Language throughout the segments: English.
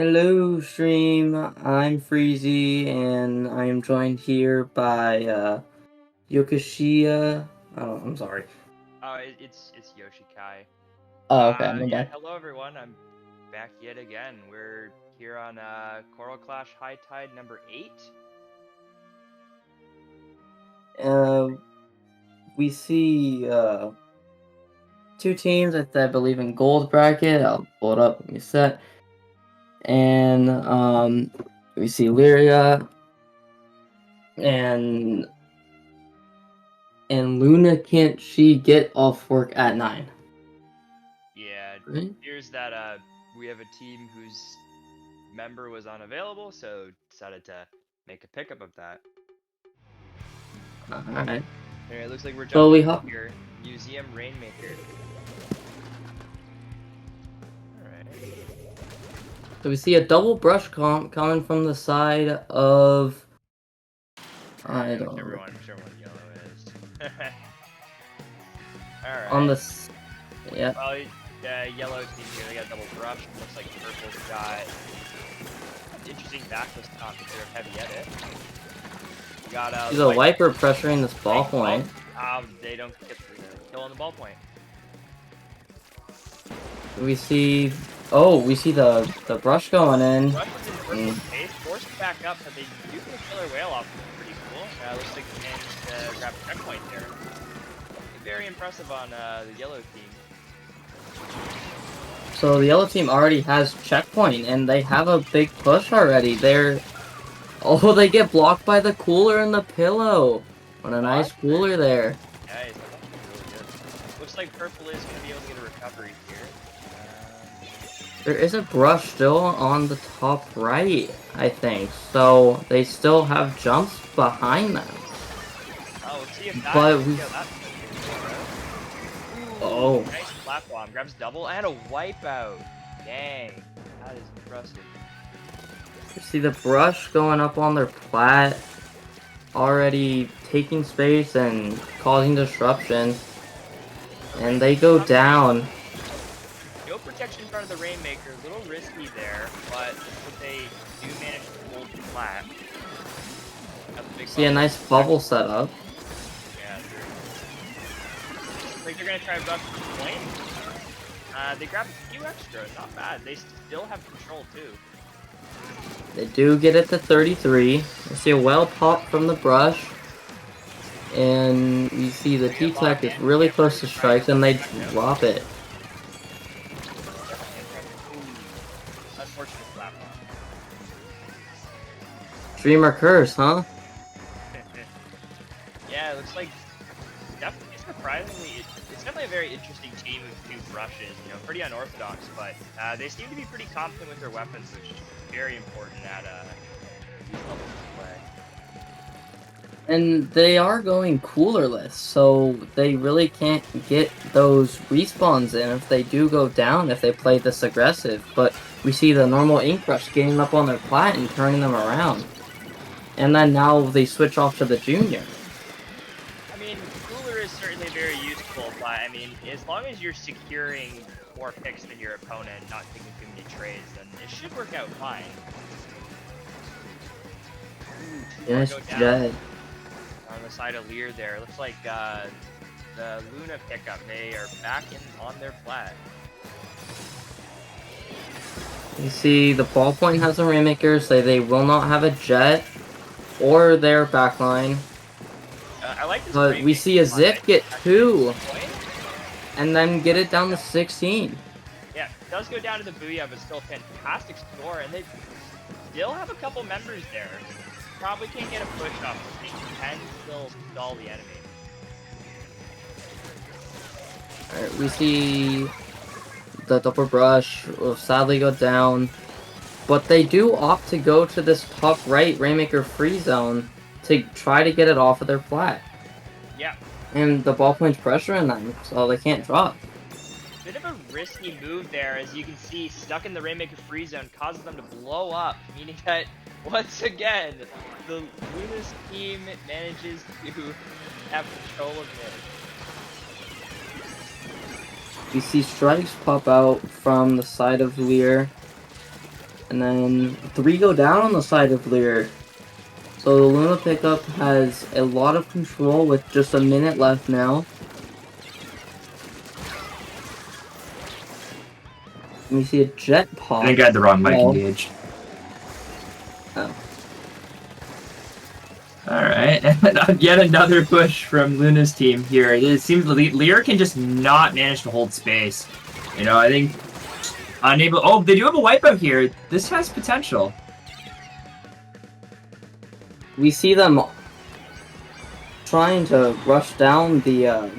Hello, stream. I'm Freezy, and I am joined here by Yokishia. Oh, I'm sorry. It's Yoshi Kai. Oh, okay, my Yeah, bad. hello everyone. I'm back yet again. We're here on Coral Clash High Tide number 8. Uh, we see two teams that I believe in gold bracket. I'll pull it up. Let me set. And we see Lyria and Luna. Can't she get off work at 9? Yeah, it Right. appears that we have a team whose member was unavailable, so decided to make a pickup of that. All right. Anyway, it looks like we're So jumping we in hop. here. Museum Rainmaker. Alright. So we see a double brush coming from the side of. I don't know. Whichever one yellow is. On Alright. the. Yeah. Well, yellow team here, they got double brush. Looks like purple's got interesting backless top here of heavy edit. We got He's a wiper pressuring this ball point. They don't get the kill on the ball point. We see. Oh, we see the brush going in. Rush is in purple's face, forced back up, but they do get a killer whale off, which is pretty cool. Looks like they managed to grab a checkpoint there. Very impressive on the yellow team. So the yellow team already has checkpoint, and they have a big push already. Oh, they get blocked by the cooler and the pillow. What a nice cooler there. Nice, really good. Looks like purple is going to be able to get a recovery here. There is a brush still on the top right, I think. So they still have jumps behind them. Oh, let's see if that. But we. Oh. Nice platform. Grabs double and a wipeout. Dang. That is impressive. You see the brush going up on their plat, already taking space and causing disruption. And they go down. No protection in front of the Rainmaker. A little risky there, but they do manage to hold the plat. See a nice bubble setup. Yeah, true. Looks like they're going to try to rush the point. They grab a few extra. Not bad. They still have control, too. They do get it to 33. You see a well pop from the brush. And you see the T-Tech is really close to strikes, and they drop it. Unfortunate platform. Streamer curse, huh? Yeah, it looks like definitely surprisingly, it's definitely a very interesting team with two brushes. You know, pretty unorthodox, but they seem to be pretty confident with their weapons, which is very important at these levels of play. And they are going coolerless, so they really can't get those respawns in if they do go down if they play this aggressive. But we see the normal ink brush getting up on their plat and turning them around. And then now they switch off to the junior. I mean, cooler is certainly very useful, but I mean, as long as you're securing more picks than your opponent, not taking too many trades, then it should work out fine. Yes, Jed. On the side of Lear there. Looks like the Luna pickup, they are back in on their flat. You see the ballpoint has a Rainmaker, so they will not have a jet or their backline. I like this. But we see a Zip get 2 and then get it down to 16. Yeah, it does go down to the Booyah, but still fantastic score, and they still have a couple members there. Probably can't get a push up. They can still stall the enemy. Alright, we see the double brush will sadly go down. But they do opt to go to this top right Rainmaker free zone to try to get it off of their flat. Yeah. And the ballpoint's pressuring them, so they can't drop. Bit of a risky move there, as you can see, stuck in the Rainmaker free zone causes them to blow up, meaning that once again, the Luna's team manages to have control of it. We see strikes pop out from the side of Lear. And then 3 go down on the side of Lear. So the Luna pickup has a lot of control with just a minute left now. And we see a jet pop. I think I had the wrong mic engaged. Oh. Alright, yet another push from Luna's team here. It seems Lear can just not manage to hold space. You know, I think unable. Oh, they do have a wipeout here. This has potential. We see them trying to rush down the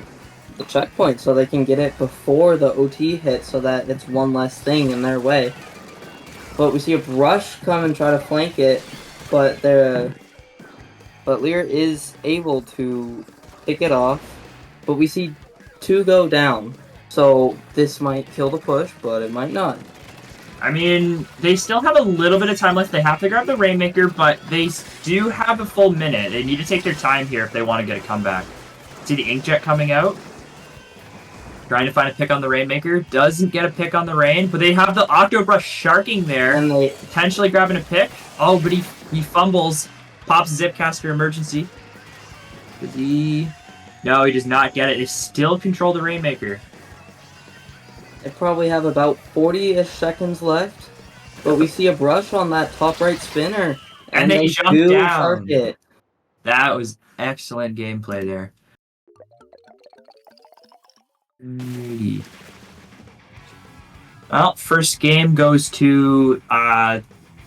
checkpoint so they can get it before the OT hits so that it's one less thing in their way. But we see a Brush come and try to flank it, but Lear is able to pick it off. But we see 2 go down. So this might kill the push, but it might not. I mean, they still have a little bit of time left. They have to grab the Rainmaker, but they do have a full minute. They need to take their time here if they want to get a comeback. See the Inkjet coming out? Trying to find a pick on the Rainmaker. Doesn't get a pick on the Rain, but they have the Octobrush sharking there. And they Potentially grabbing a pick. Oh, but he fumbles. Pops Zipcaster emergency. Does he... No, he does not get it. They still control the Rainmaker. They probably have about 40-ish seconds left, but we see a Brush on that top right spinner, And they jump do down. shark it. That was excellent gameplay there. Alrighty. Well, first game goes to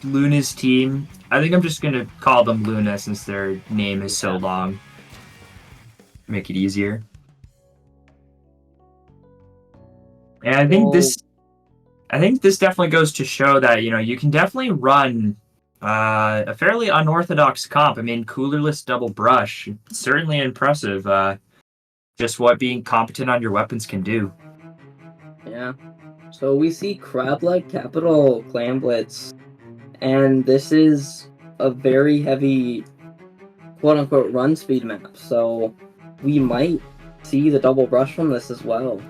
Luna's team. I think I'm just going to call them Luna since their name is so long. Make it easier. And I think this definitely goes to show that, you know, you can definitely run a fairly unorthodox comp. I mean, coolerless double brush, certainly impressive. Just what being competent on your weapons can do. Yeah. So we see Crab-like Capital Clam Blitz, and this is a very heavy quote-unquote run speed map, so we might see the double brush from this as well.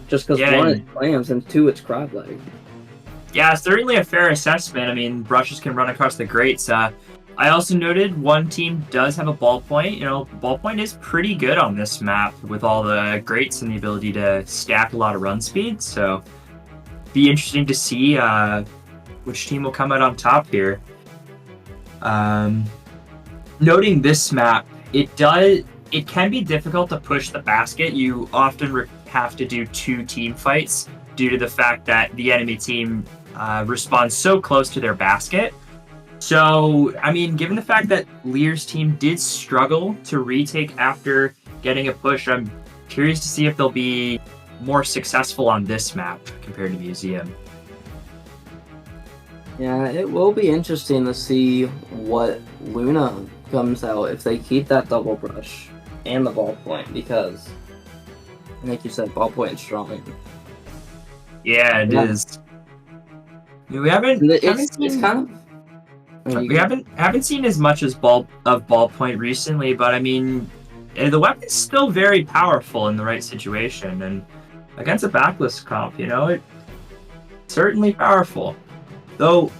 Just because one is clams and 2 it's crab-leg. Yeah, certainly a fair assessment. I mean, brushes can run across the grates. I also noted one team does have a ballpoint. You know, ballpoint is pretty good on this map with all the grates and the ability to stack a lot of run speed. So, be interesting to see which team will come out on top here. Noting this map, it can be difficult to push the basket. You often have to do 2 team fights due to the fact that the enemy team responds so close to their basket. So, I mean, given the fact that Lear's team did struggle to retake after getting a push, I'm curious to see if they'll be more successful on this map compared to Museum. Yeah, it will be interesting to see what Luna comes out if they keep that double brush and the ballpoint, because, like you said, ballpoint is strong. Yeah, it is. We haven't seen as much as ballpoint recently, but I mean, the weapon's still very powerful in the right situation, and against a backless comp, you know, it's certainly powerful. Though,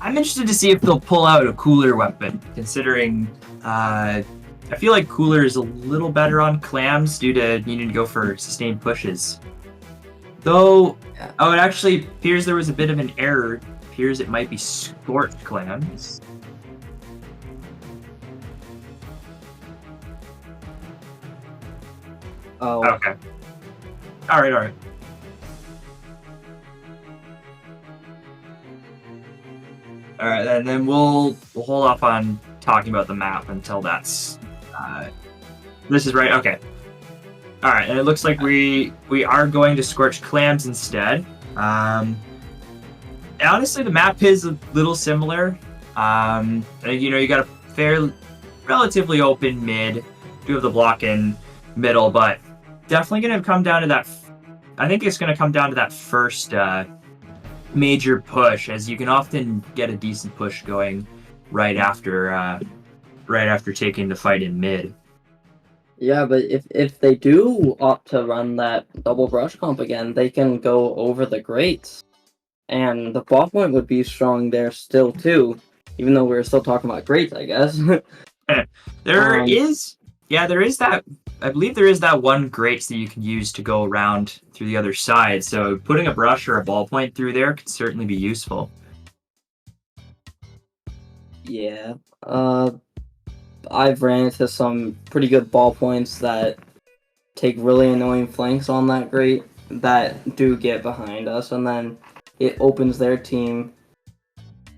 I'm interested to see if they'll pull out a cooler weapon, considering I feel like cooler is a little better on clams due to needing to go for sustained pushes. Though, oh, it actually appears there was a bit of an error. It appears it might be scorched clams. Oh. Okay. Alright. Alright, and then we'll hold off on talking about the map until that's... this is right, okay. Alright, and it looks like we are going to Scorched Clams instead. Honestly, the map is a little similar. You know, you got a relatively open mid. Do have the block in middle, but definitely going to come down to that... I think it's going to come down to that first major push, as you can often get a decent push going right after taking the fight in mid. Yeah, but if they do opt to run that double brush comp again, they can go over the grates. And the ballpoint would be strong there still too, even though we're still talking about greats, I guess. There Um, is, yeah, there is that. I believe there is that one grates that you can use to go around through the other side. So putting a brush or a ballpoint through there could certainly be useful. yeah. I've ran into some pretty good ballpoints that take really annoying flanks on that grate that do get behind us, and then it opens their team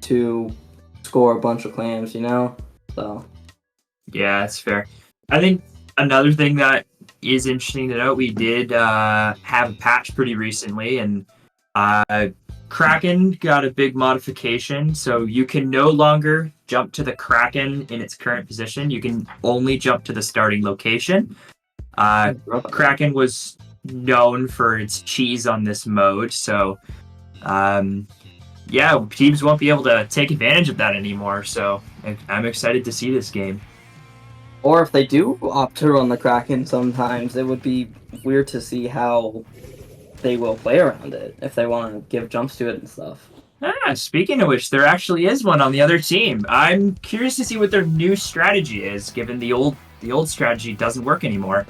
to score a bunch of clams, you know? So, Yeah, that's fair. I think another thing that is interesting to note, we did have a patch pretty recently, and Kraken got a big modification, so you can no longer jump to the Kraken in its current position. You can only jump to the starting location. Kraken was known for its cheese on this mode, so yeah, teams won't be able to take advantage of that anymore. So I'm excited to see this game. or if they do opt to run the Kraken sometimes, it would be weird to see how they will play around it if they want to give jumps to it and stuff. Speaking of which, there actually is one on the other team. I'm curious to see what their new strategy is, given the old strategy doesn't work anymore.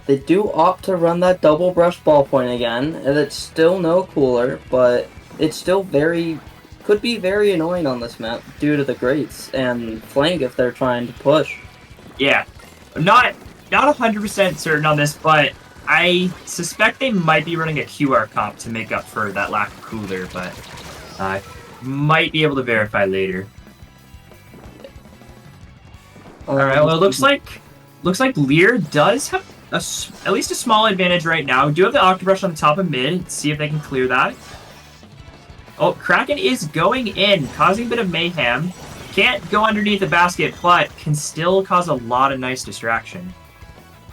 They do opt to run that double brush ballpoint again, and it's still no cooler, but it's still could be very annoying on this map due to the grates and flank if they're trying to push. Yeah, not 100% certain on this, but I suspect they might be running a QR comp to make up for that lack of cooler, but I might be able to verify later. All right. Well, it looks like Lear does have at least a small advantage right now. We do have the Octobrush on the top of mid. Let's see if they can clear that. Oh, Kraken is going in, causing a bit of mayhem. Can't go underneath the basket, but can still cause a lot of nice distraction.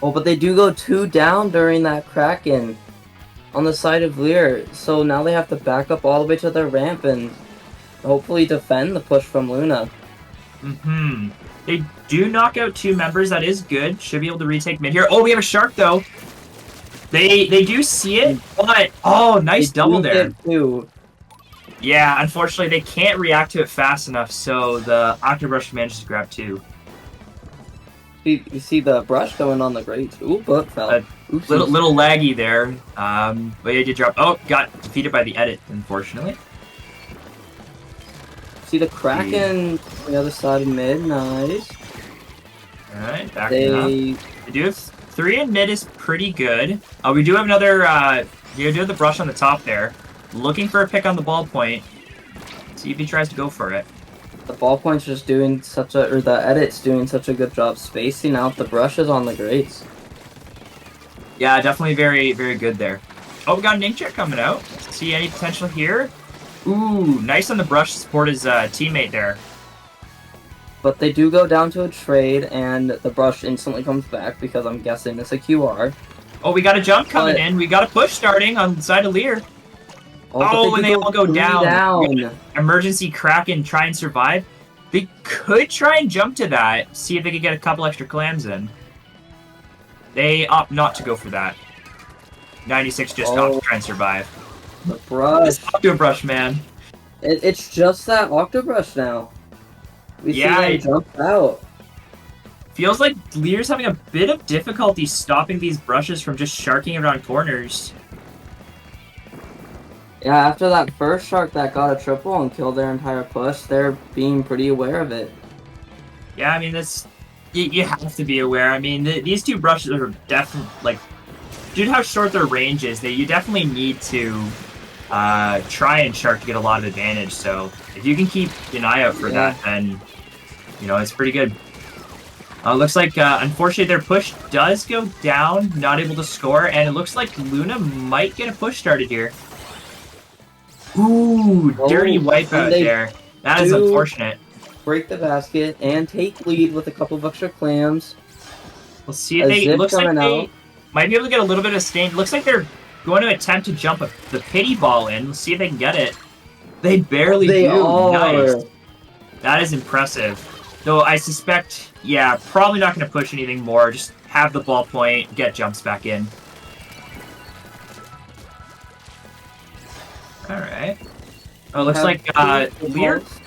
Oh, but they do go 2 down during that Kraken on the side of Lear, so now they have to back up all the way to their ramp and hopefully defend the push from Luna. They do knock out 2 members. That is good. Should be able to retake mid here. Oh, we have a Shark, though. They do see it, but... Oh, nice double there. Yeah, unfortunately, they can't react to it fast enough, so the Octobrush manages to grab 2. You see the brush going on the grate. Ooh, but fell. Little laggy there. But he did drop. Oh, got defeated by the edit, unfortunately. See the Kraken on the other side of mid. Nice. Alright, backing up. They do have 3 in mid is pretty good. We do have another... you do have the brush on the top there. Looking for a pick on the ballpoint. See if he tries to go for it. The ballpoint's just doing the edit's doing such a good job spacing out the brushes on the grates. Yeah, definitely very, very good there. Oh, we got an ink check coming out. See any potential here? Ooh, nice on the brush to support his teammate there. But they do go down to a trade, and the brush instantly comes back because I'm guessing it's a QR. Oh, we got a jump coming in. We got a push starting on the side of Lear. Oh, and they all go down. Emergency Kraken, try and survive. They could try and jump to that, see if they could get a couple extra clams in. They opt not to go for that. 96 just opt to try and survive. The brush. This Octobrush, man. It's just that Octobrush now. We see them jump out. Feels like Lear's having a bit of difficulty stopping these brushes from just sharking around corners. Yeah, after that first shark that got a triple and killed their entire push, they're being pretty aware of it. Yeah, I mean, this you have to be aware. I mean, these 2 brushes are definitely, like, due to how short their range is, you definitely need to try and shark to get a lot of advantage. So if you can keep an eye out for that, then, you know, it's pretty good. Looks like, unfortunately, their push does go down, not able to score, and it looks like Luna might get a push started here. Ooh, dirty wipeout there. That is unfortunate. Break the basket and take lead with a couple of extra clams. We'll see if they... Looks like they might be able to get a little bit of stain. Looks like they're going to attempt to jump the pity ball in. Let's see if they can get it. They barely do. Nice. That is impressive. Though I suspect, yeah, probably not going to push anything more. Just have the ballpoint, get jumps back in. Alright. Oh, it looks have like two Lear. footballs.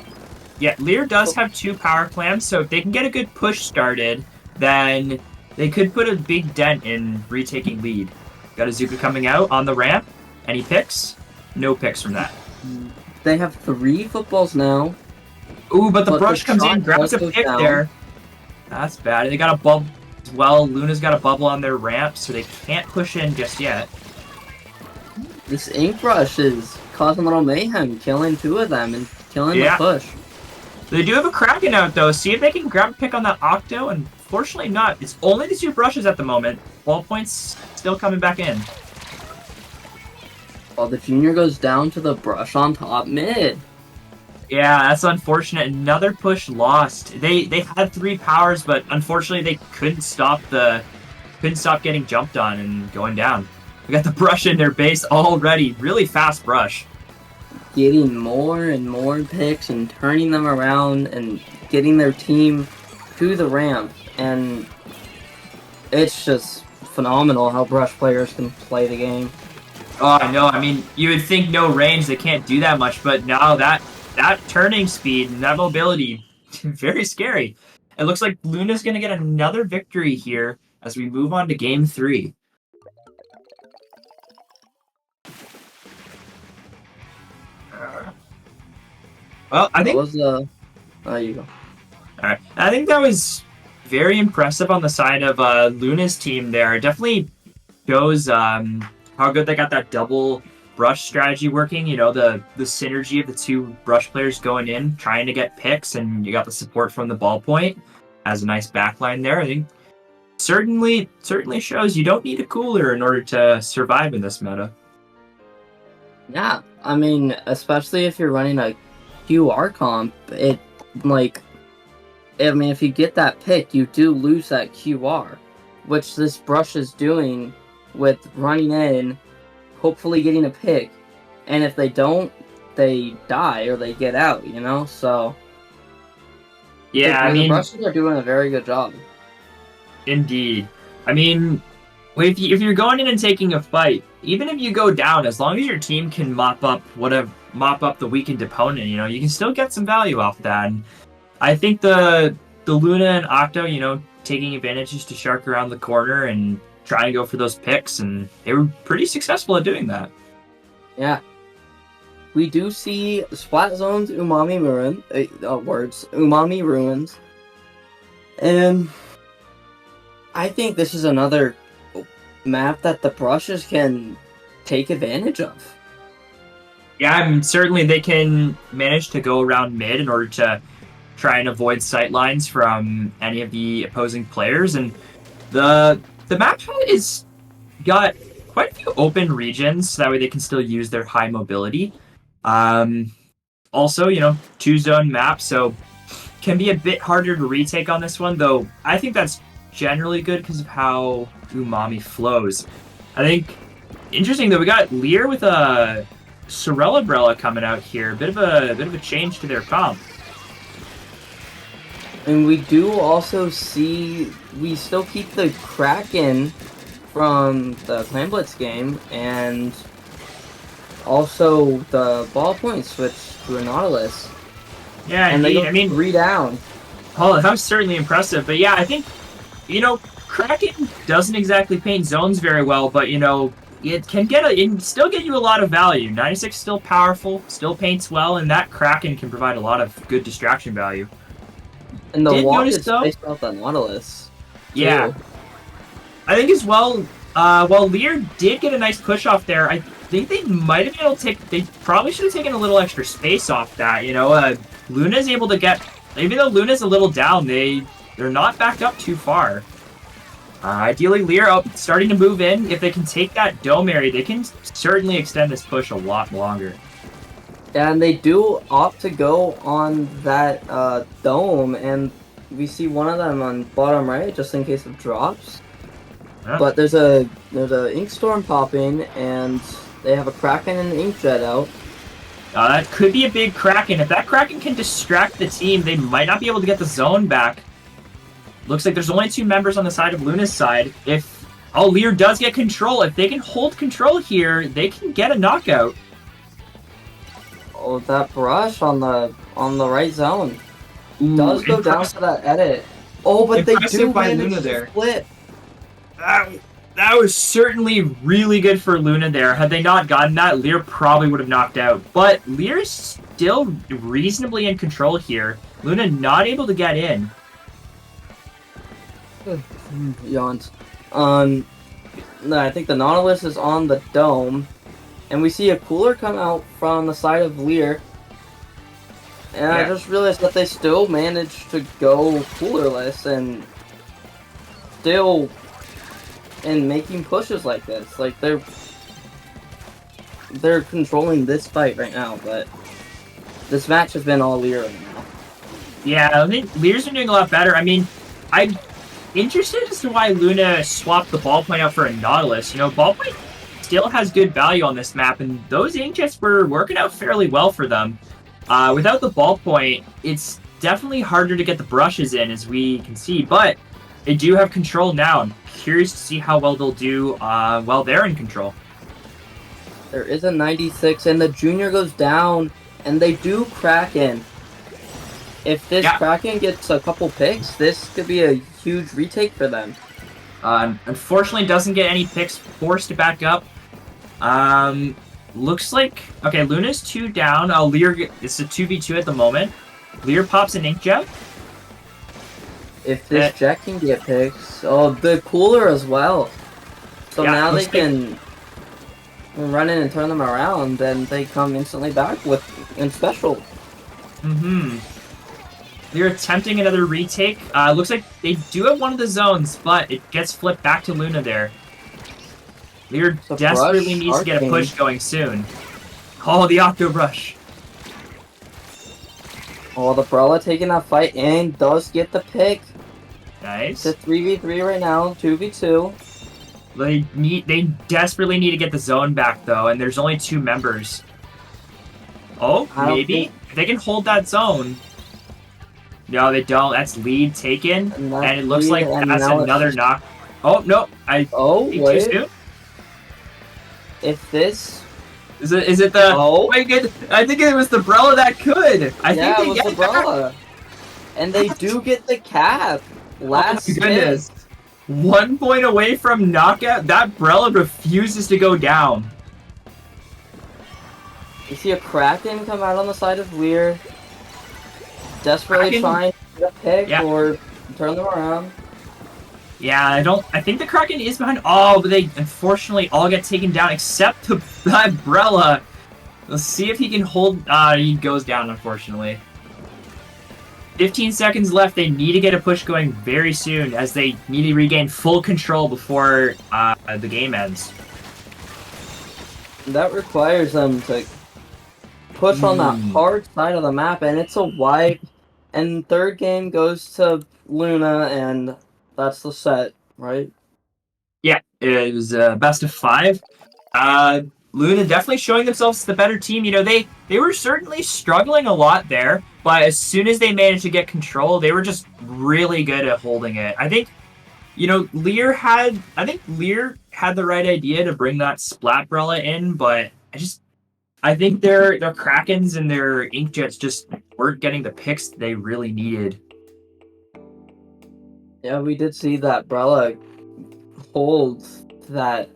Yeah, Lear does have 2 power clams, so if they can get a good push started, then they could put a big dent in retaking lead. Got Azuka coming out on the ramp. Any picks? No picks from that. They have 3 footballs now. Ooh, but the But brush the comes in, shot grabs does a go pick down. there. That's bad. They got a bubble as well. Luna's got a bubble on their ramp, so they can't push in just yet. This ink rush is causing a little mayhem, killing 2 of them and killing Yeah. the push. They do have a Kraken out, though. See if they can grab a pick on that Octo. Unfortunately not. It's only the 2 brushes at the moment. Ballpoint's still coming back in. While the junior goes down to the brush on top mid. Yeah, that's unfortunate. Another push lost. They had 3 powers, but unfortunately they couldn't stop getting jumped on and going down. We got the brush in their base already. Really fast brush. Getting more and more picks and turning them around and getting their team to the ramp. And it's just phenomenal how brush players can play the game. Oh, I know. I mean, you would think no range, they can't do that much, but now that turning speed and that mobility, very scary. It looks like Luna's going to get another victory here as we move on to game 3. Well, I think... There you go. All right. I think that was very impressive on the side of Luna's team there. It definitely shows how good they got that double brush strategy working. You know, the synergy of the 2 brush players going in, trying to get picks, and you got the support from the ballpoint as a nice backline there. I think certainly shows you don't need a cooler in order to survive in this meta. Yeah, I mean, especially if you're running a QR comp, if you get that pick, you do lose that QR, which this brush is doing with running in, hopefully getting a pick, and if they don't, they die or they get out, you know? So, Yeah, the brushes are doing a very good job. Indeed. I mean, if you're going in and taking a fight, even if you go down, as long as your team can mop up the weakened opponent, you know, you can still get some value off that. And I think the Luna and Octo, you know, taking advantages to shark around the corner and trying to go for those picks, and they were pretty successful at doing that. Yeah. We do see Splat Zone's Umami Ruins. And I think this is another map that the brushes can take advantage of. Yeah, I mean, certainly they can manage to go around mid in order to try and avoid sight lines from any of the opposing players. And the map is got quite a few open regions, so that way they can still use their high mobility. Also, you know, 2-zone map, so can be a bit harder to retake on this one, though I think that's generally good because of how Umami flows. I think interesting that we got Lear with a Sorella coming out here. A bit of a change to their comp. And we do also see, we still keep the Kraken from the Clan Blitz game, and also the ballpoint switch to a Nautilus. Yeah, and indeed. they I mean, 3 down. Oh, that was certainly impressive. But yeah, I think, you know, Kraken doesn't exactly paint zones very well, but, you know, it can still get you a lot of value. 96 still powerful, still paints well, and that Kraken can provide a lot of good distraction value. And the Did walk notice, is though? based off the Nautilus. Yeah. too. I think as well, while Lear did get a nice push off there, I think they might have been able to they probably should have taken a little extra space off that. You know, Luna's able to get, even though Luna's a little down, they're not backed up too far. Ideally, Lear starting to move in. If they can take that dome area, they can certainly extend this push a lot longer. And they do opt to go on that dome, and we see one of them on bottom right, just in case of drops. Yeah. But there's a ink storm popping, and they have a Kraken and an ink jet out. That could be a big Kraken. If that Kraken can distract the team, they might not be able to get the zone back. Looks like there's only 2 members on the side of Luna's side. If Lear does get control, if they can hold control here, they can get a knockout. Oh, that brush on the right zone Ooh, does go down impressive- to that edit. Oh, but they Impressive do by manage Luna to there. flip. That was certainly really good for Luna there. Had they not gotten that, Lear probably would have knocked out. But Lear's still reasonably in control here. Luna not able to get in. Yawns. No, I think the Nautilus is on the dome, and we see a cooler come out from the side of Lear. And I Yeah. just realized that they still managed to go coolerless and still and making pushes like this. Like they're controlling this fight right now, but this match has been all Lear right now. Yeah, I think Lear's been doing a lot better. I mean, I'm interested as to why Luna swapped the ballpoint out for a Nautilus. You know, ballpoint still has good value on this map, and those inkjets were working out fairly well for them. Without the ballpoint, it's definitely harder to get the brushes in, as we can see, but they do have control now. I'm curious to see how well they'll do while they're in control. There is a 96, and the junior goes down, and they do Kraken. If this Yeah. Kraken gets a couple picks, this could be a huge retake for them. Unfortunately, doesn't get any picks, forced to back up. Looks like... Okay, Luna's 2 down. Lear, it's a 2v2 at the moment. Lear pops an inkjet. If this Jet can get picks, oh, the cooler as well. So Yeah, now they looks like- can run in and turn them around, and they come instantly back with in special. Mm-hmm. They're attempting another retake. Looks like they do have one of the zones, but it gets flipped back to Luna there. Lear The desperately brush needs to get a arcing. push going soon. Oh, the Octo Brush. Oh, the Brella taking that fight and does get the pick. Nice. It's a 3v3 right now, 2v2. They desperately need to get the zone back though, and there's only 2 members. Oh, I don't maybe think- if they can hold that zone. No, they don't. That's lead taken, And and it looks like and that's now it's another just- knock. Oh no, I Oh, think too wait. soon. If this... Is it the? Oh. My good. I think it was the Brella that could. I yeah, think it they was get the it back. Brella. And they do get the cap. Last Oh my goodness. 1 point away from knockout. That Brella refuses to go down. You see a Kraken come out on the side of Lear. Desperately Kraken- trying to get a pick Yeah. or turn them around. Yeah, I think the Kraken is behind. Oh, but they unfortunately all get taken down except that Brella. Let's see if he can hold. He goes down, unfortunately. 15 seconds left. They need to get a push going very soon as they need to regain full control before the game ends. That requires them to push on that hard side of the map, and it's a wipe. And third game goes to Luna, and that's the set, right? Yeah, it was best of 5. Luna definitely showing themselves the better team. You know, they were certainly struggling a lot there, but as soon as they managed to get control, they were just really good at holding it. I think, you know, Lear had the right idea to bring that Splat Brella in, but I think their Krakens and their Inkjets just weren't getting the picks they really needed. Yeah, we did see that Brella hold that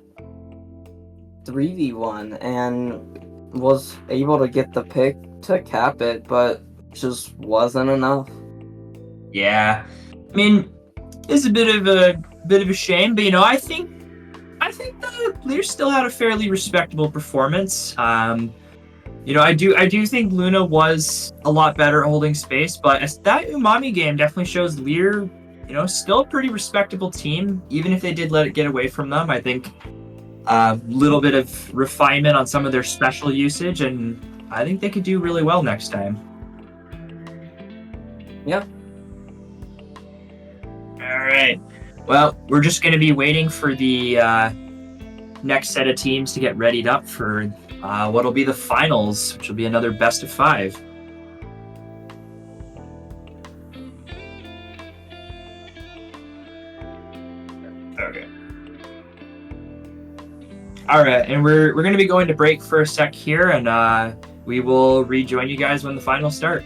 3v1 and was able to get the pick to cap it, but just wasn't enough. Yeah, I mean, it's a bit of a shame, but you know, I think the Lear still had a fairly respectable performance. You know, I do think Luna was a lot better at holding space, but that Umami game definitely shows Lear, you know, still a pretty respectable team, even if they did let it get away from them. I think a little bit of refinement on some of their special usage, and I think they could do really well next time. Yeah. All right. Well, we're just going to be waiting for the next set of teams to get readied up for what'll be the finals, which will be another best of 5. Okay. All right, and we're going to be going to break for a sec here, and we will rejoin you guys when the finals start.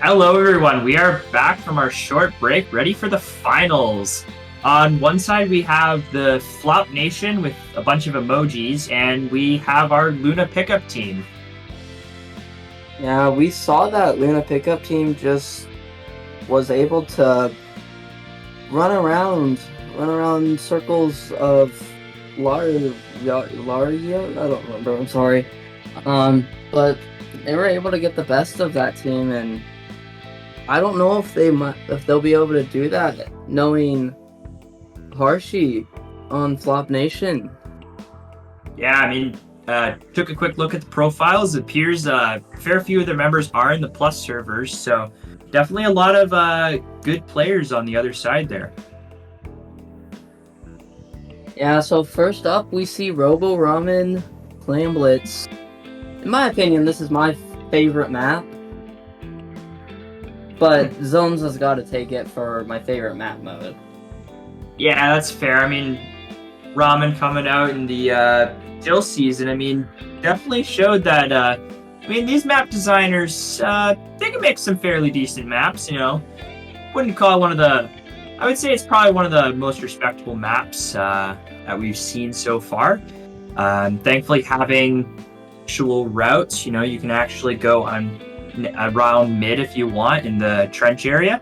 Hello everyone, we are back from our short break, ready for the finals. On one side we have the Flop Nation with a bunch of emojis, and we have our Luna pickup team. Yeah, we saw that Luna pickup team just was able to run around circles of Laria. I don't remember. I'm sorry. But they were able to get the best of that team, and I don't know if they'll be able to do that, knowing Harshy on Flop Nation. Yeah, I mean, took a quick look at the profiles. It appears a fair few of their members are in the Plus servers, so definitely a lot of good players on the other side there. Yeah, so first up we see Robo Ramen playing Blitz. In my opinion, this is my favorite map, but Zones has got to take it for my favorite map mode. Yeah, that's fair. I mean, Ramen coming out in the Dill season, I mean, definitely showed that, I mean, these map designers, they can make some fairly decent maps, you know. Wouldn't call it one of the, I would say it's probably one of the most respectable maps that we've seen so far. Thankfully, having actual routes, you know, you can actually go on around mid if you want in the trench area,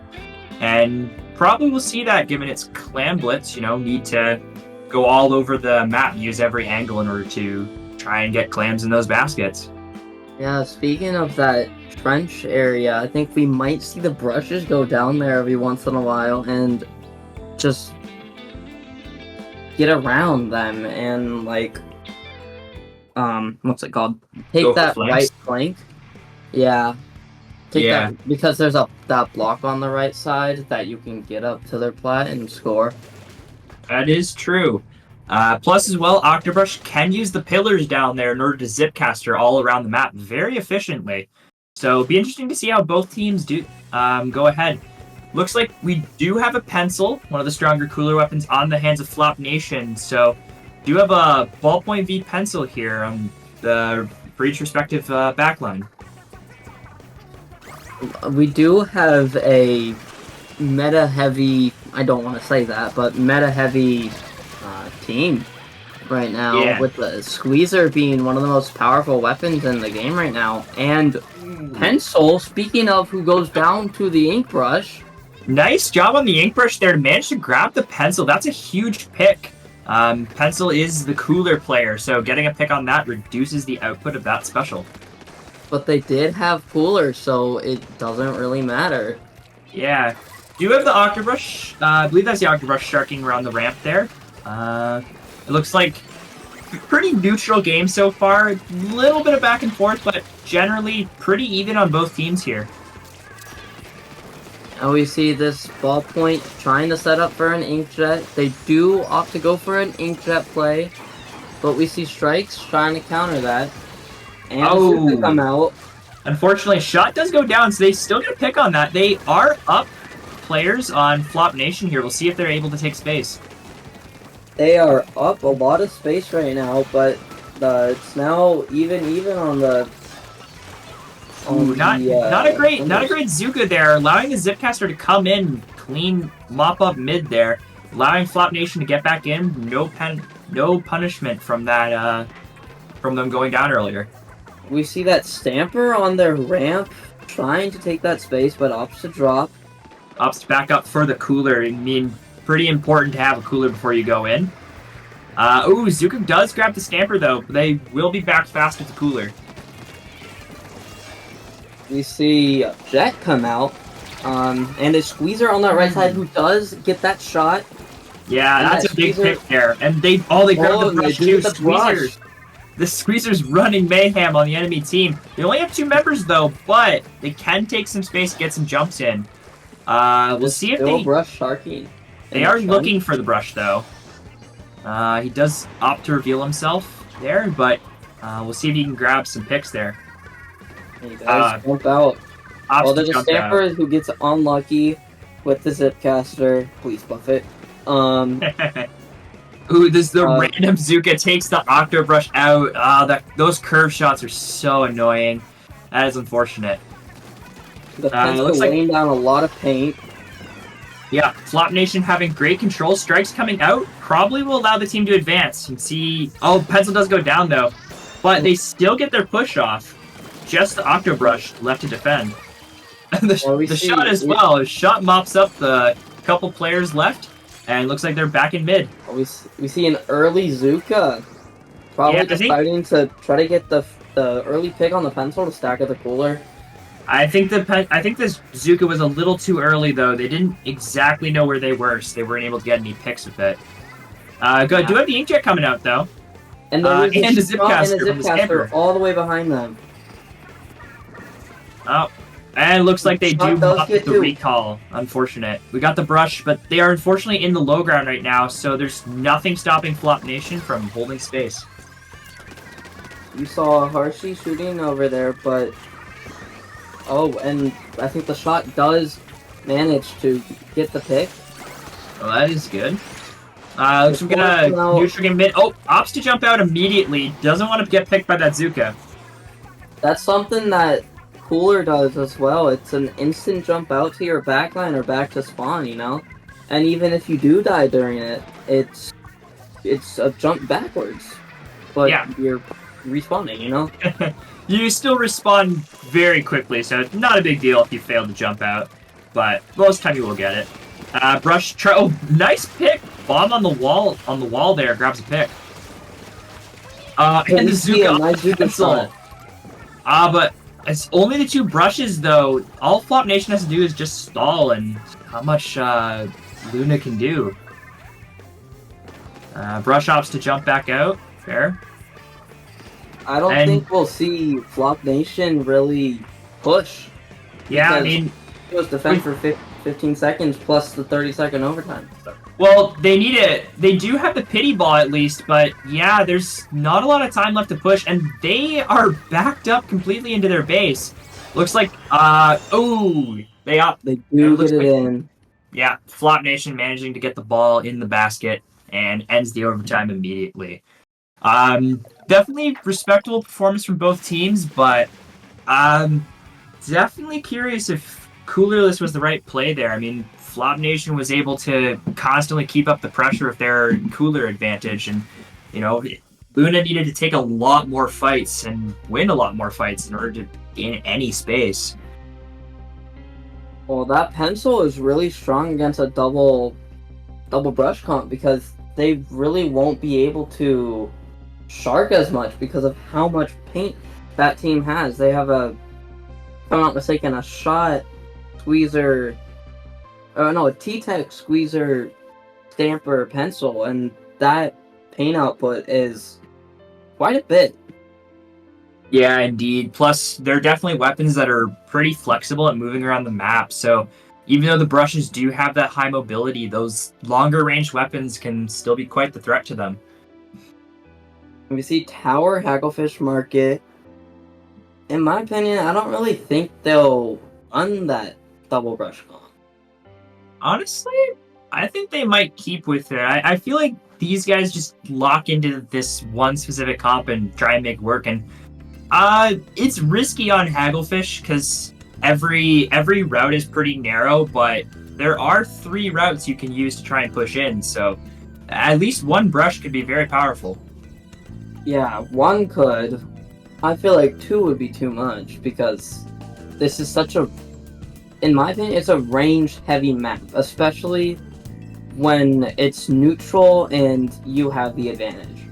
and probably we'll see that given its clan blitz, you know, need to go all over the map, use every angle in order to try and get clams in those baskets. Yeah, speaking of that trench area, I think we might see the brushes go down there every once in a while and just get around them and, like, what's it called? Take that right flank. Yeah. Take that, because there's that block on the right side that you can get up to their plat and score. That is true. Plus, as well, Octobrush can use the pillars down there in order to zipcaster all around the map very efficiently. So it'll be interesting to see how both teams do go ahead. Looks like we do have a pencil, one of the stronger cooler weapons, on the hands of Flop Nation. So do have a ballpoint V pencil here on for each respective backline. We do have a meta-heavy, I don't want to say that, but meta-heavy team. right now, Yeah. with the Squeezer being one of the most powerful weapons in the game right now. And Pencil, speaking of who goes down to the ink brush, Nice job on the ink brush there to manage to grab the pencil. That's a huge pick. Pencil is the cooler player, so getting a pick on that reduces the output of that special. but they did have Cooler, so it doesn't really matter. Yeah. Do you have the Octobrush? I believe that's the Octobrush sharking around the ramp there. It looks like pretty neutral game so far. A little bit of back and forth, but generally pretty even on both teams here. And we see this Ballpoint trying to set up for an Inkjet. They do opt to go for an Inkjet play, but we see Strikes trying to counter that. And Zuka come out. Unfortunately, shot does go down, so they still get a pick on that. They are up players on Flop Nation here. We'll see if they're able to take space. They are up a lot of space right now, but it's now even on the. Ooh, not a great Zuka there, allowing the Zipcaster to come in, clean mop up mid there, allowing Flop Nation to get back in. No punishment from that from them going down earlier. We see that Stamper on their ramp trying to take that space, but opts to drop. Opts to back up for the cooler. I mean, pretty important to have a cooler before you go in. Ooh, Zuka does grab the Stamper though. They will be back fast with the cooler. We see Jet come out, and a Squeezer on that right side who does get that shot. Yeah, and that's that a big Squeezer... pick there. And they grab the brush too. Squeezers. The Squeezer's running mayhem on the enemy team. They only have 2 members though, but they can take some space to get some jumps in. We'll see if they brush sharking. They are looking for the brush though. He does opt to reveal himself there, but we'll see if he can grab some picks there. He does jump out. Well, there's a Stamper who gets unlucky with the Zipcaster. Please buff it. Ooh, the random Zuka takes the Octobrush out. Those curve shots are so annoying. That is unfortunate. The Pencil laying down a lot of paint. Yeah, Flop Nation having great control. Strikes coming out probably will allow the team to advance. You can see... Oh, Pencil does go down, though. But they still get their push off. Just the Octobrush left to defend. the shot as well. Shot mops up the couple players left. And looks like they're back in mid. We see an early Zuka. Probably deciding to try to get the early pick on the Pencil to stack at the cooler. I think this Zuka was a little too early though. They didn't exactly know where they were, so they weren't able to get any picks with it. Good. Do have the Inkjet coming out though. And there was and a Zipcaster all the way behind them. Oh. And it looks like they do up the recall. Unfortunate. We got the brush, but they are unfortunately in the low ground right now, so there's nothing stopping Flop Nation from holding space. You saw Harshy shooting over there, but... Oh, and I think the shot does manage to get the pick. Well, that is good. Looks like we're gonna neutral game mid. Oh, opts to jump out immediately. Doesn't want to get picked by that Zuka. That's something that Cooler does as well. It's an instant jump out to your backline or back to spawn, you know? And even if you do die during it, it's a jump backwards. But you're respawning, you know? You still respawn very quickly, so it's not a big deal if you fail to jump out. But most time you will get it. Oh, nice pick! Bomb on the wall there, grabs a pick. And the Zuka nice Pencil. But it's only the 2 brushes, though. All Flop Nation has to do is just stall, and how much Luna can do. Brush opts to jump back out. Fair. I don't think we'll see Flop Nation really push. Yeah, I mean... It was defend for 15 seconds plus the 30-second overtime. Well, they need it. They do have the pity ball at least, but yeah, there's not a lot of time left to push, and they are backed up completely into their base. Looks like, they do get it in. Yeah, Flop Nation managing to get the ball in the basket and ends the overtime immediately. Definitely respectable performance from both teams, but definitely curious if Coolerless was the right play there. I mean, Flop Nation was able to constantly keep up the pressure of their cooler advantage, and You know, Luna needed to take a lot more fights and win a lot more fights in order to gain any space. Well, that pencil is really strong against a double brush comp because they really won't be able to shark as much because of how much paint that team has. They have a, if I'm not mistaken, a shot squeezer, a T-Tech squeezer stamper pencil, and that paint output is quite a bit. Yeah, indeed. Plus, they're definitely weapons that are pretty flexible at moving around the map. So even though the brushes do have that high mobility, those longer range weapons can still be quite the threat to them. We see Tower, Hagglefish Market. In my opinion, I don't really think they'll run that double brush comp. Honestly, I think they might keep with it. I feel like these guys just lock into this one specific comp and try and make work. And it's risky on Hagglefish because every route is pretty narrow, but there are 3 routes you can use to try and push in. So at least one brush could be very powerful. Yeah, one could. I feel like 2 would be too much because this is such a, in my opinion, it's a range-heavy map, especially when it's neutral and you have the advantage.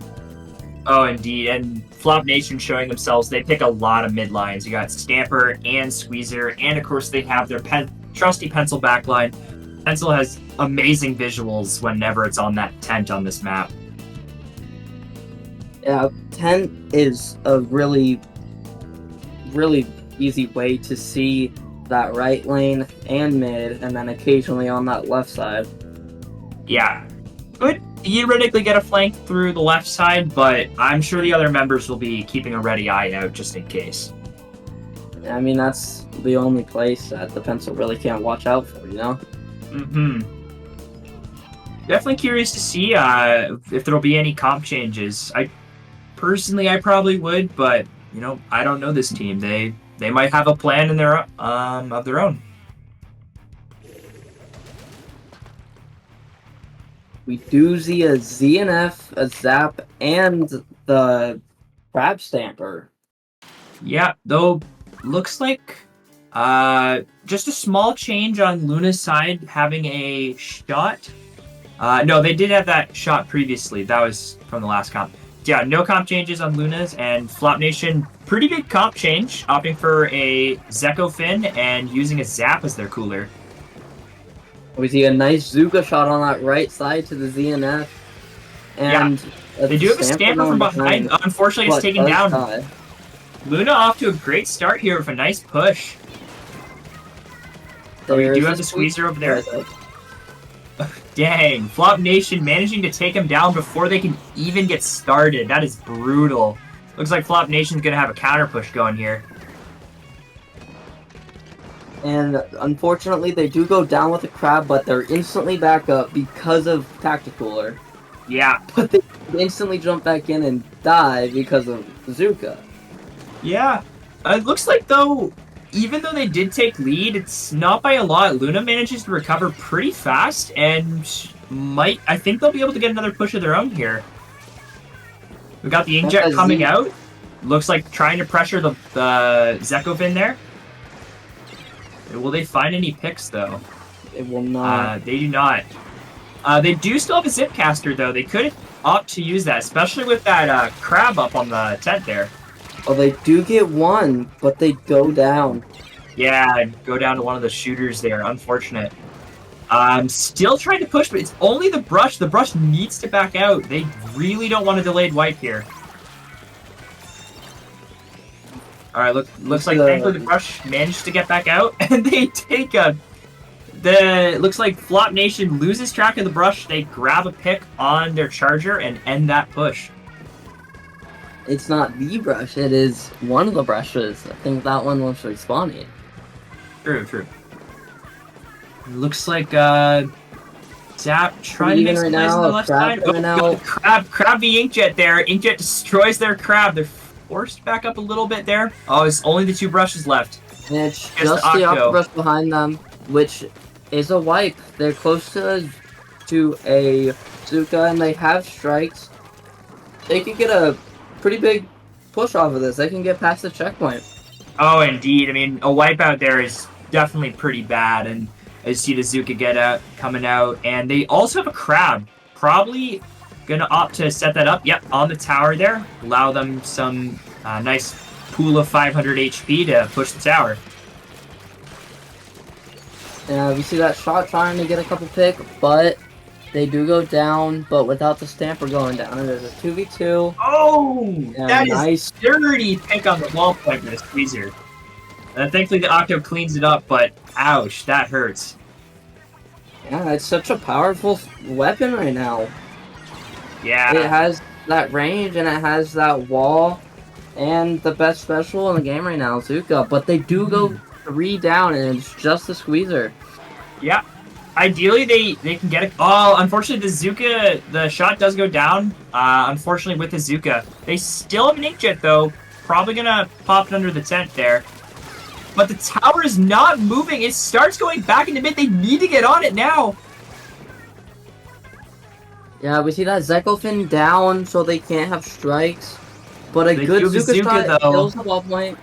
Oh, indeed. And Flop Nation showing themselves, they pick a lot of mid lines. You got Stamper and Squeezer, and of course they have their trusty Pencil backline. Pencil has amazing visuals whenever it's on that tent on this map. Yeah, tent is a really, really easy way to see that right lane and mid, and then occasionally on that left side. Yeah. Could theoretically get a flank through the left side, but I'm sure the other members will be keeping a ready eye out just in case. I mean, that's the only place that the Pencil really can't watch out for, you know? Mm-hmm. Definitely curious to see if there'll be any comp changes. Personally, I probably would, but you know, I don't know this team. They might have a plan in their of their own. We do see a ZNF, a Zap, and the Crab Stamper. Yeah, though looks like just a small change on Luna's side having a shot. No, they did have that shot previously. That was from the last comp. Yeah, no comp changes on Luna's, and Flop Nation, pretty big comp change, opting for a Zeko Fin and using a Zap as their cooler. We see a nice Zuka shot on that right side to the ZNF. And they do have a Stamper from behind. Unfortunately, it's taken down. Die. Luna off to a great start here with a nice push. We do have the Squeezer over there. Dang, Flop Nation managing to take him down before they can even get started. That is brutal. Looks like Flop Nation's going to have a counter push going here. And unfortunately, they do go down with a crab, but they're instantly back up because of Tacticooler. Yeah. But they instantly jump back in and die because of Zuka. Yeah. It looks like, though, even though they did take lead, it's not by a lot. Luna manages to recover pretty fast and I think they'll be able to get another push of their own here. We got the Inkjet coming out. Looks like trying to pressure the Zeko Fin there. Will they find any picks, though? It will not. They do not. They do still have a Zipcaster, though. They could opt to use that, especially with that crab up on the tent there. Oh, they do get one, but they go down. Yeah, go down to one of the shooters there. Unfortunate. Still trying to push, but it's only the brush. The brush needs to back out. They really don't want a delayed wipe here. Alright, looks like thankfully the brush managed to get back out, and they take looks like Flop Nation loses track of the brush, they grab a pick on their charger and end that push. It's not the brush, it is one of the brushes. I think that one was respawning. True. Looks like Zap trying to make some plays on the left side. Oh, crab v Inkjet there. Inkjet destroys their crab. They're forced back up a little bit there. Oh, it's only the 2 brushes left. And it's just the octopus behind them, which is a wipe. They're close to a Zuka, and they have strikes. they could get a pretty big push off of this. They can get past the checkpoint. Oh, indeed. I mean, a wipeout there is definitely pretty bad, and I see the Zuka coming out, and they also have a crab. Probably gonna opt to set that up. Yep, on the tower there. Allow them some nice pool of 500 HP to push the tower. Yeah, we see that shot trying to get a couple pick, but they do go down, but without the stamper going down. And there's a 2v2. Oh! Yeah, That nice. is dirty pick on the wall point with a squeezer. Thankfully the Octo cleans it up, but ouch, that hurts. Yeah, it's such a powerful weapon right now. Yeah. It has that range, and it has that wall, and the best special in the game right now, Zuka. But they do go 3 down, and it's just the squeezer. Yeah. Ideally, they can get it. Oh, unfortunately, the shot does go down. Unfortunately, with the Zuka. They still have an Inkjet, though. Probably gonna pop it under the tent there. But the tower is not moving. It starts going back into mid. They need to get on it now. Yeah, we see that Zekofin down, so they can't have strikes. But a They good do have a Zuka Zuka, shot though. kills the wall point.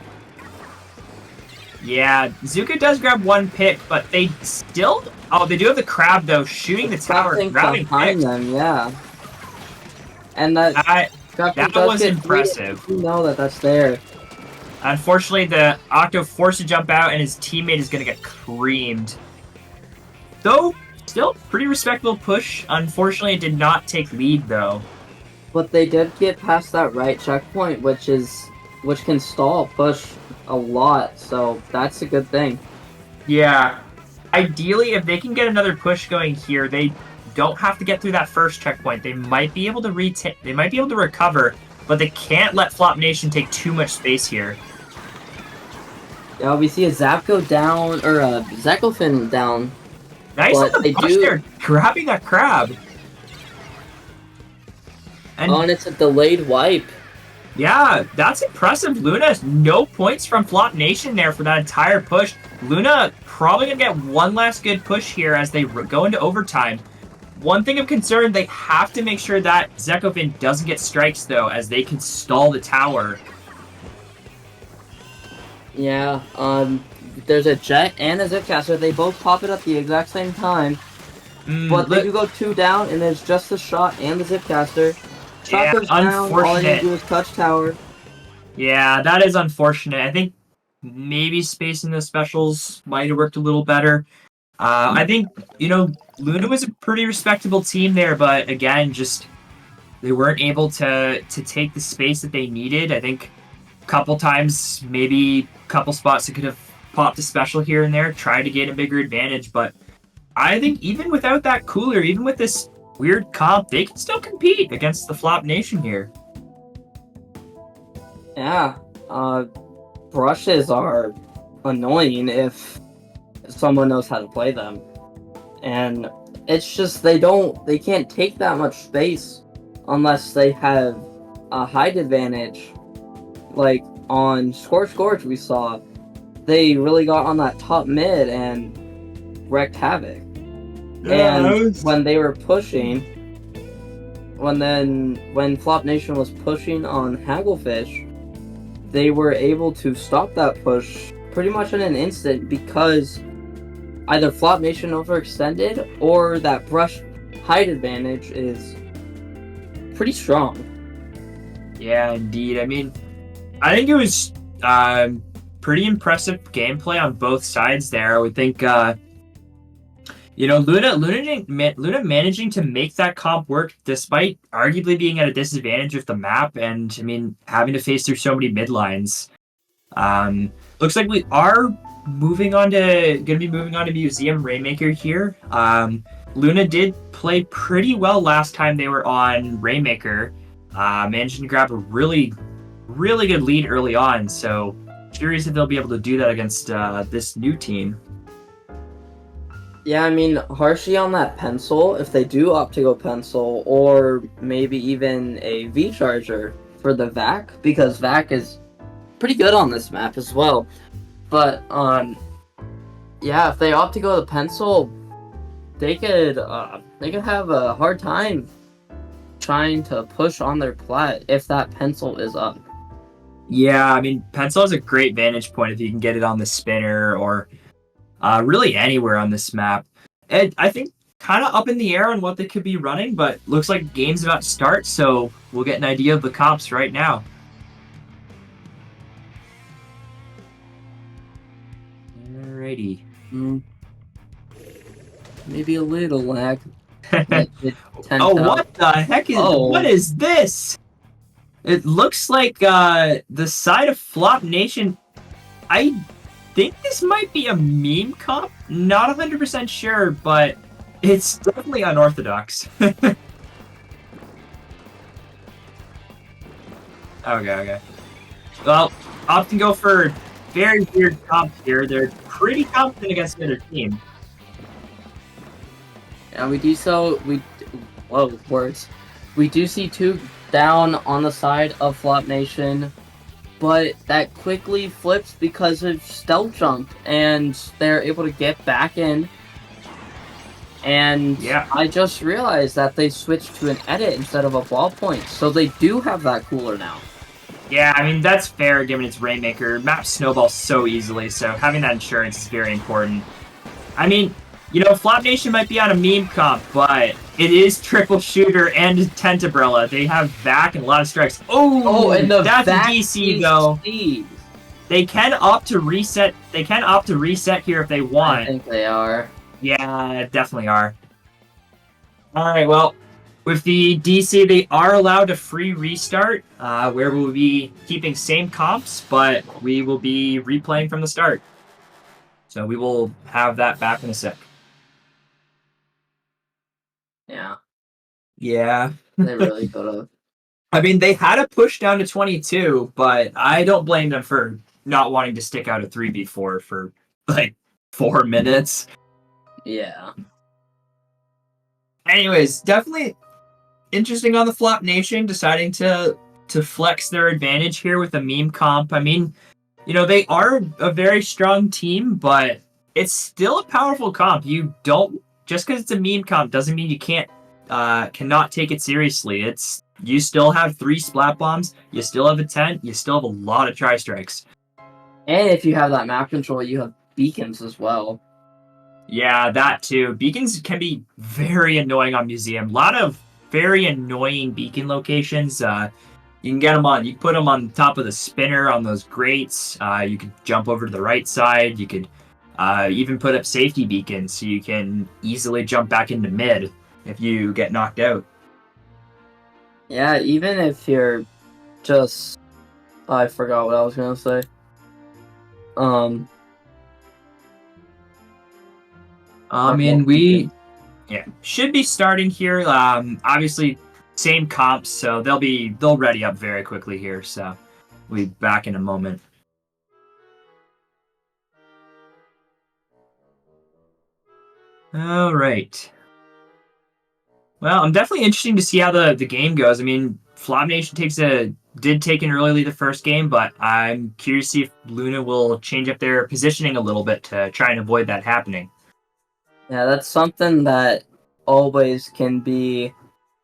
Yeah, Zuka does grab one pick, but they still... Oh, they do have the crab, though, shooting the tower, Something grabbing behind picks. them, yeah. And that That was impressive. You know that's there. Unfortunately, the Octo forced to jump out, and his teammate is going to get creamed. Though, still pretty respectable push. Unfortunately, it did not take lead, though. But they did get past that right checkpoint, which can stall push a lot, so that's a good thing. Yeah. Ideally, if they can get another push going here, they don't have to get through that first checkpoint. They might be able to recover, but they can't let Flop Nation take too much space here. Yeah, we see a Zapko down, or a Zekofin down. Nice But on the they push do- there, grabbing that crab. And Oh, and it's a delayed wipe. yeah, that's impressive. Luna, no points from Flop Nation there for that entire push. Luna probably going to get one last good push here as they go into overtime. One thing of concern, they have to make sure that Zekofin doesn't get strikes, though, as they can stall the tower. Yeah, there's a Jet and a Zipcaster. They both pop it at the exact same time. But they do go 2 down, and there's just the shot and the Zipcaster. Shot Yeah, goes down, all I need to unfortunate. do is touch tower. Yeah, that is unfortunate. I think maybe spacing the specials might have worked a little better. I think, Luna was a pretty respectable team there, but again, just they weren't able to take the space that they needed. I think a couple times, maybe a couple spots that could have popped a special here and there, tried to gain a bigger advantage, but I think even without that cooler, even with this weird comp, they can still compete against the Flop Nation here. Yeah, brushes are annoying if someone knows how to play them. And it's just they can't take that much space unless they have a height advantage. Like on Scorch Gorge we saw, they really got on that top mid and wrecked havoc. And when they were pushing, when Flop Nation was pushing on Hagglefish, they were able to stop that push pretty much in an instant because either Flop Nation overextended or that brush height advantage is pretty strong. Yeah, indeed. I mean, I think it was pretty impressive gameplay on both sides there. I would think, Luna managing to make that comp work despite arguably being at a disadvantage with the map and, having to face through so many mid lines. Looks like we are going to be moving on to Museum Rainmaker here. Luna did play pretty well last time they were on Rainmaker. Managing to grab a really, really good lead early on, so curious if they'll be able to do that against this new team. Yeah, Harshi on that pencil, if they do opt to go pencil, or maybe even a V-Charger for the VAC, because VAC is pretty good on this map as well. But, yeah, if they opt to go the pencil, they could have a hard time trying to push on their plat if that pencil is up. Yeah, I mean, pencil has a great vantage point if you can get it on the spinner or really anywhere on this map. And I think kind of up in the air on what they could be running, but looks like game's about to start, so we'll get an idea of the comps right now. Alrighty. Maybe a little lag. Like Oh, what the heck is what is this? It looks like the side of Flop Nation. I think this might be a meme comp. Not 100% sure, but it's definitely unorthodox. Okay. Well, often go for very weird comps here. They're pretty confident against the other team. Yeah, we do see 2 down on the side of Flop Nation, but that quickly flips because of Stealth Jump, and they're able to get back in. And yeah, I just realized that they switched to an edit instead of a ballpoint, so they do have that cooler now. Yeah, I mean, that's fair given it's Rainmaker. Maps snowball so easily, so having that insurance is very important. I mean, you know, Flop Nation might be on a meme comp, but it is Triple Shooter and Tentabrella. They have back and a lot of strikes. Oh, and that's a DC, though. Speed. They can opt to reset. They can opt to reset here if they want. I think they are. Yeah, definitely are. Alright, well, with the DC, they are allowed a free restart, where we'll be keeping same comps, but we will be replaying from the start. So we will have that back in a sec. Yeah. Yeah. They really could have. I mean, they had a push down to 22, but I don't blame them for not wanting to stick out a 3v4 for, like, 4 minutes. Yeah. Anyways, definitely interesting on the Flop Nation deciding to flex their advantage here with a meme comp. I mean, you know, they are a very strong team, but it's still a powerful comp. You don't, just because it's a meme comp doesn't mean you cannot take it seriously. You still have 3 splat bombs, you still have a tent, you still have a lot of tri-strikes. And if you have that map control, you have beacons as well. Yeah, that too. Beacons can be very annoying on Museum. A lot of very annoying beacon locations. You can get them on, you can put them on top of the spinner on those grates. You could jump over to the right side. You could even put up safety beacons so you can easily jump back into mid if you get knocked out. Yeah, even if you're just... I forgot what I was going to say. I mean, we should be starting here. Obviously, same comps, so they'll ready up very quickly here. So we'll be back in a moment. All right. Well, I'm definitely interested to see how the game goes. I mean, Flop Nation did take an early lead the first game, but I'm curious to see if Luna will change up their positioning a little bit to try and avoid that happening. Yeah, that's something that always can be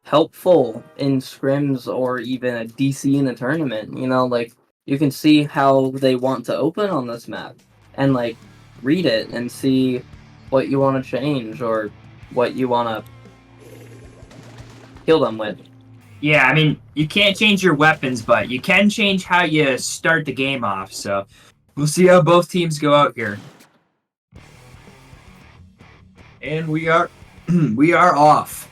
helpful in scrims or even a DC in a tournament. You know, like, you can see how they want to open on this map and, like, read it and see what you want to change or what you want to kill them with. Yeah, I mean, you can't change your weapons, but you can change how you start the game off. So we'll see how both teams go out here. And we are off.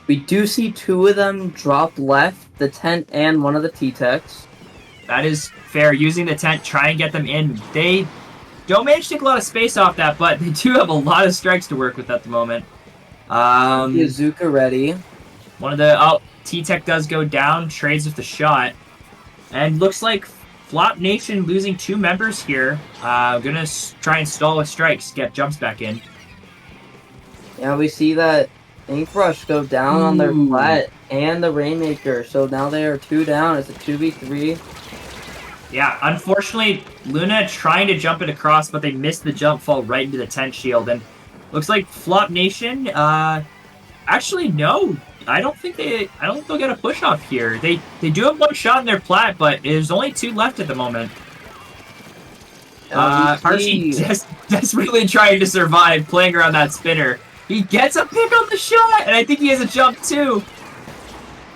We do see 2 of them drop left, the tent and one of the T-Techs. That is fair. Using the tent, try and get them in. They don't manage to take a lot of space off that, but they do have a lot of strikes to work with at the moment. Yazuka ready. One of the T-Tech does go down, trades with the shot, and looks like Flop Nation losing 2 members here. Gonna try and stall with strikes, get jumps back in. Yeah, we see that Inkrush go down on their plat and the Rainmaker, so now they are 2 down. It's a 2v3. Yeah, unfortunately, Luna trying to jump it across, but they missed the jump, fall right into the tent shield, and looks like Flop Nation, I Actually, no. I don't think they'll get a push off here. They do have one shot in their plat, but there's only 2 left at the moment. Harshy desperately trying to survive, playing around that spinner. He gets a pick on the shot, and I think he has a jump too.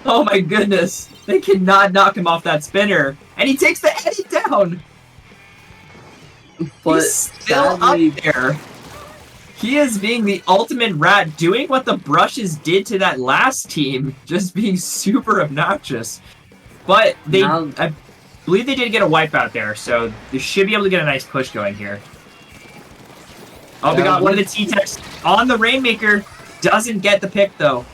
Oh my goodness. They cannot knock him off that spinner. And he takes the Eddie down. But He's still sadly, up there. He is being the ultimate rat, doing what the Brushes did to that last team, just being super obnoxious. But I believe they did get a wipeout there, so they should be able to get a nice push going here. Oh, we got one of the T-Techs on the Rainmaker. Doesn't get the pick, though.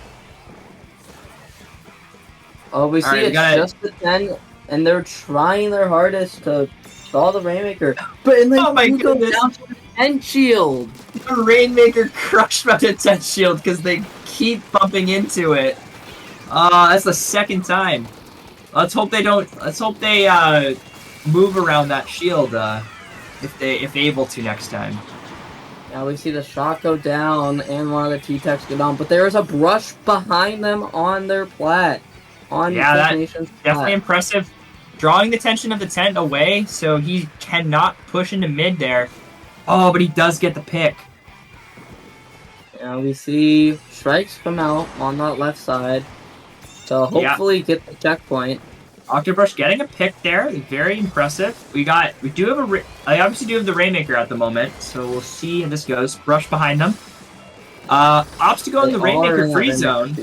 Oh, we see it's just the 10, and they're trying their hardest to stall the Rainmaker. But and Oh my they go goodness. down to the 10 shield. The Rainmaker crushed by the 10 shield because they keep bumping into it. That's the second time. Let's hope they move around that shield if able to next time. Now we see the shot go down and one of the T-Techs go down, but there is a brush behind them on their plat. Definitely impressive. Drawing the tension of the tent away so he cannot push into mid there. Oh, but he does get the pick. Now we see strikes come out on that left side. So hopefully get the checkpoint. Octobrush getting a pick there, very impressive. I obviously do have the Rainmaker at the moment, so we'll see how this goes. Brush behind them. Opts to go in the Rainmaker free zone.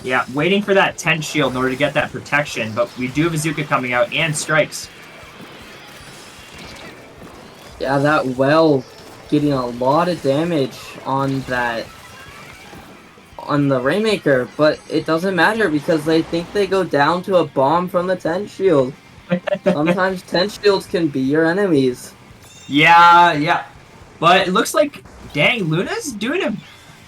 Yeah, waiting for that tent shield in order to get that protection, but we do have Azuka coming out and strikes. Yeah, that well getting a lot of damage on the Rainmaker, but it doesn't matter because they think they go down to a bomb from the tent shield. Sometimes tent shields can be your enemies. Yeah. But it looks like, dang, Luna's doing a...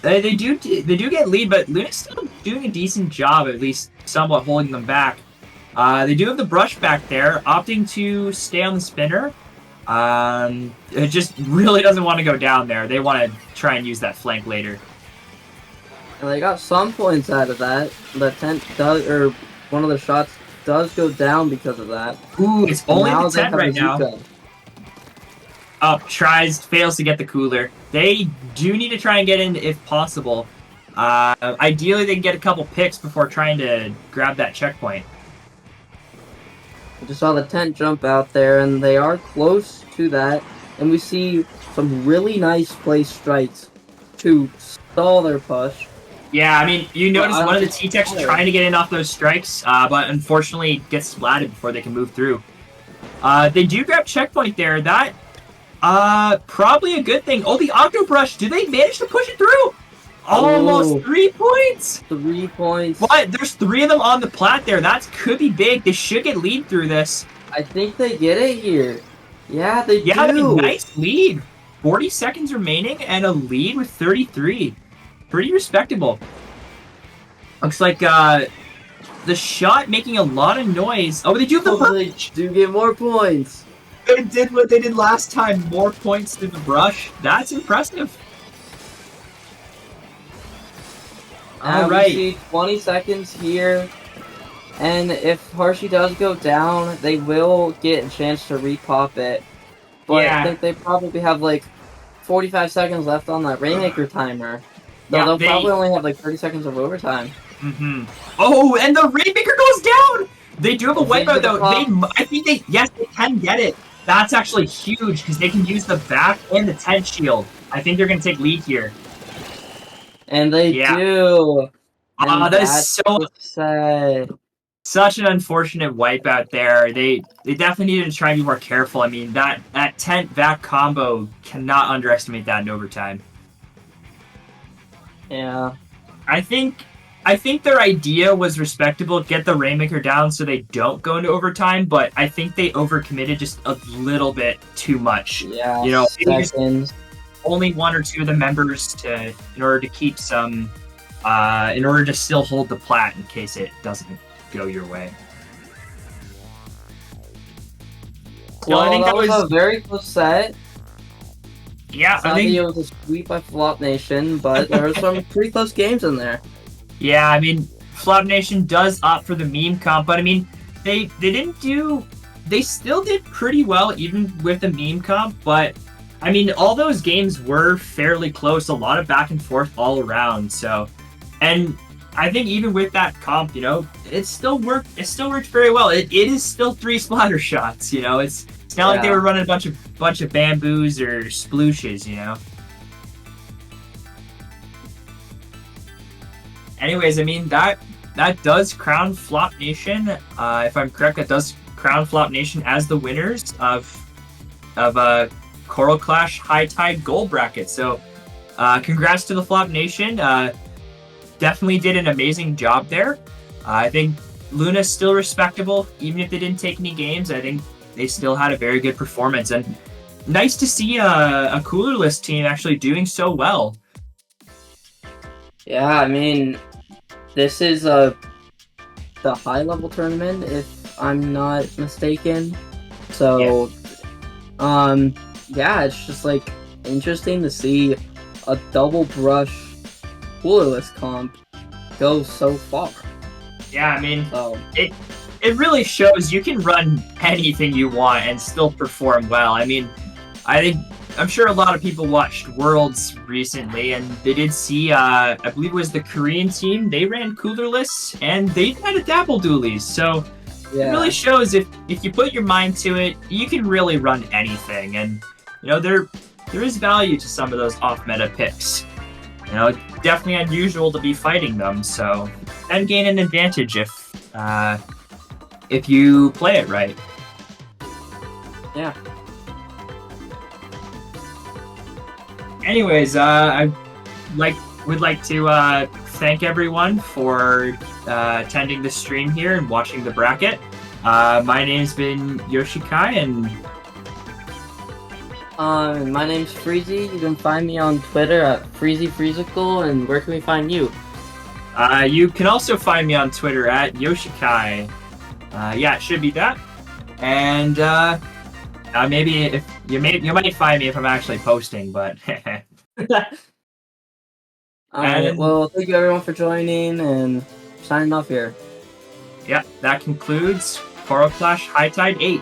They do get lead, but Luna's still doing a decent job, at least somewhat holding them back. They do have the brush back there, opting to stay on the spinner. It just really doesn't want to go down there. They want to try and use that flank later. And they got some points out of that. The tent does, or one of the shots does go down because of that. Ooh, it's only the tent right Azuka. now. Up, fails to get the cooler. They do need to try and get in if possible. Ideally, they can get a couple picks before trying to grab that checkpoint. We just saw the tent jump out there, and they are close to that. And we see some really nice place strikes to stall their push. Yeah, I mean, you notice one of the T-Techs trying to get in off those strikes, but unfortunately gets splatted before they can move through. They do grab checkpoint there. That, probably a good thing. Oh, the Octobrush, do they manage to push it through? Almost 3 points! 3 points. What? There's 3 of them on the plat there. That could be big. They should get lead through this. I think they get it here. Yeah, they do. Yeah, I mean, nice lead. 40 seconds remaining and a lead with 33. Pretty respectable. Looks like the shot making a lot of noise. Oh, they do have the They do get more points. They did what they did last time. More points than the brush. That's impressive. All right. We see 20 seconds here. And if Harshy does go down, they will get a chance to repop it. But Yeah. I think they probably have like 45 seconds left on that Rainmaker timer. So Yeah, they'll probably only have like 30 seconds of overtime. Mm-hmm. Oh, and the Rainmaker goes down! They do have a wipeout though. I think they can get it. That's actually huge because they can use the back and the tent shield. I think they're going to take lead here. And they do. And That is so sad. such an unfortunate wipeout there. They definitely needed to try and be more careful. I mean, that tent vac combo, cannot underestimate that in overtime. Yeah. I think their idea was respectable, get the Rainmaker down so they don't go into overtime, but I think they overcommitted just a little bit too much. Yeah. You know, seconds. only 1 or 2 of the members in order to keep some, in order to still hold the plat in case it doesn't go your way. Well, I think that was a very close set. Yeah, I Sadly, think. it was a sweep by Flop Nation, but there were some pretty close games in there. Yeah, I mean, Flop Nation does opt for the meme comp, but I mean, they didn't do. They still did pretty well even with the meme comp, but I mean, all those games were fairly close. A lot of back and forth all around. So, and I think even with that comp, you know, it still worked. It still worked very well. It is still 3 splatter shots. You know, it's not like they Yeah. were running a bunch of bamboos or splooshes. You know. Anyways, I mean that does crown Flop Nation. If I'm correct, that does crown Flop Nation as the winners of Coral Clash High Tide Goal Bracket. So, congrats to the Flop Nation. Definitely did an amazing job there. I think Luna's still respectable, even if they didn't take any games. I think they still had a very good performance, and nice to see a Cooler List team actually doing so well. Yeah, I mean, this is the high level tournament, if I'm not mistaken. So, yeah, it's just like interesting to see a double brush Cooler List comp go so far. Yeah, I mean, So, it really shows you can run anything you want and still perform well. I mean, I'm sure a lot of people watched Worlds recently, and they did see, I believe it was the Korean team. They ran Cooler Lists, and they had a Dapple Dualies. So yeah. it really shows if you put your mind to it, you can really run anything. And you know, there is value to some of those off-meta picks. You know, definitely unusual to be fighting them. So and gain an advantage if you play it right. Yeah. Anyways, I would like to thank everyone for attending the stream here and watching the bracket. My name's been Yoshikai, and My name's Freezy. You can find me on Twitter at FreezyFreezical, and where can we find you? you can also find me on Twitter at Yoshikai. Yeah, it should be that. And maybe if you might find me if I'm actually posting, but Alright, well, thank you everyone for joining, and signing off here. yeah, that concludes Coral Clash High Tide 8.